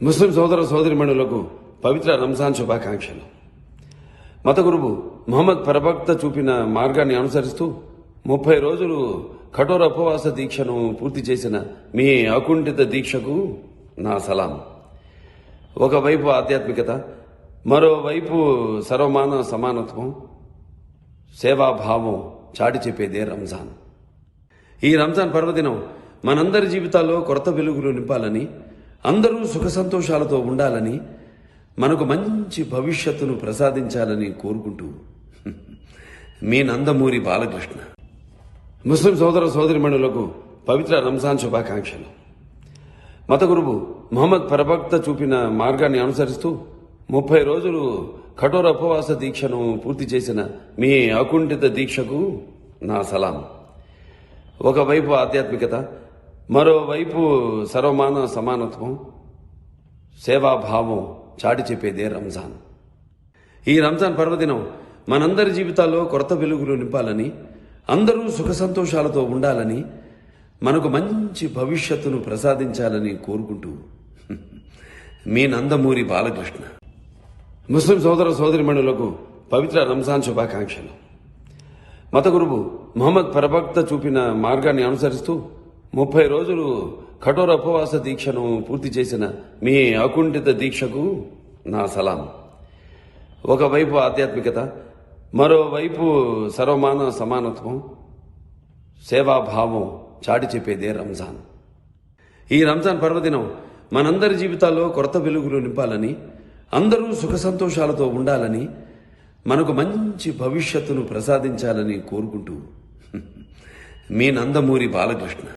ముస్లిం సోదర సోదరిమణులకు పవిత్ర రంజాన్ శుభాకాంక్షలు. మత గురువు ముహమ్మద్ ప్రవక్త చూపిన మార్గాన్ని అనుసరిస్తూ 30 రోజులు కఠోర ఉపవాస దీక్షను పూర్తి చేసిన మీ అకుంఠిత దీక్షకు నా సలాం. ఒకవైపు ఆధ్యాత్మికత, మరోవైపు సర్వమాన సమానత్వం, సేవాభావం చాటి చెప్పేదే రంజాన్. ఈ రంజాన్ పర్వదినం మనందరి జీవితాల్లో కొత్త వెలుగులు నింపాలని, అందరూ సుఖ సంతోషాలతో ఉండాలని, మనకు మంచి భవిష్యత్తును ప్రసాదించాలని కోరుకుంటూ మీ నందమూరి బాలకృష్ణ. ముస్లిం సోదర సోదరిమణులకు పవిత్ర రంజాన్ శుభాకాంక్షలు. మత గురువు ముహమ్మద్ ప్రవక్త చూపిన మార్గాన్ని అనుసరిస్తూ 30 రోజులు కఠోర ఉపవాస దీక్షను పూర్తి చేసిన మీ అకుంఠిత దీక్షకు నా సలాం. ఒకవైపు ఆధ్యాత్మికత, మరోవైపు సర్వమాన సమానత్వం, సేవాభావం చాటి చెప్పేదే రంజాన్. ఈ రంజాన్ పర్వదినం మనందరి జీవితాల్లో కొత్త వెలుగులు నింపాలని, అందరూ సుఖ సంతోషాలతో ఉండాలని, మనకు మంచి భవిష్యత్తును ప్రసాదించాలని కోరుకుంటూ మీ నందమూరి బాలకృష్ణ. ముస్లిం సోదర సోదరిమణులకు పవిత్ర రంజాన్ శుభాకాంక్షలు. మత గురువు ముహమ్మద్ ప్రవక్త చూపిన మార్గాన్ని అనుసరిస్తూ 30 రోజులు కఠోర ఉపవాస దీక్షను పూర్తి చేసిన మీ అకుంఠిత దీక్షకు నా సలాం. ఒకవైపు ఆధ్యాత్మికత, మరోవైపు సర్వమాన సమానత్వం, సేవాభావం చాటి చెప్పేదే రంజాన్. ఈ రంజాన్ పర్వదినం మనందరి జీవితాల్లో కొత్త వెలుగులు నింపాలని, అందరూ సుఖ సంతోషాలతో ఉండాలని, మనకు మంచి భవిష్యత్తును ప్రసాదించాలని కోరుకుంటూ మీ నందమూరి బాలకృష్ణ.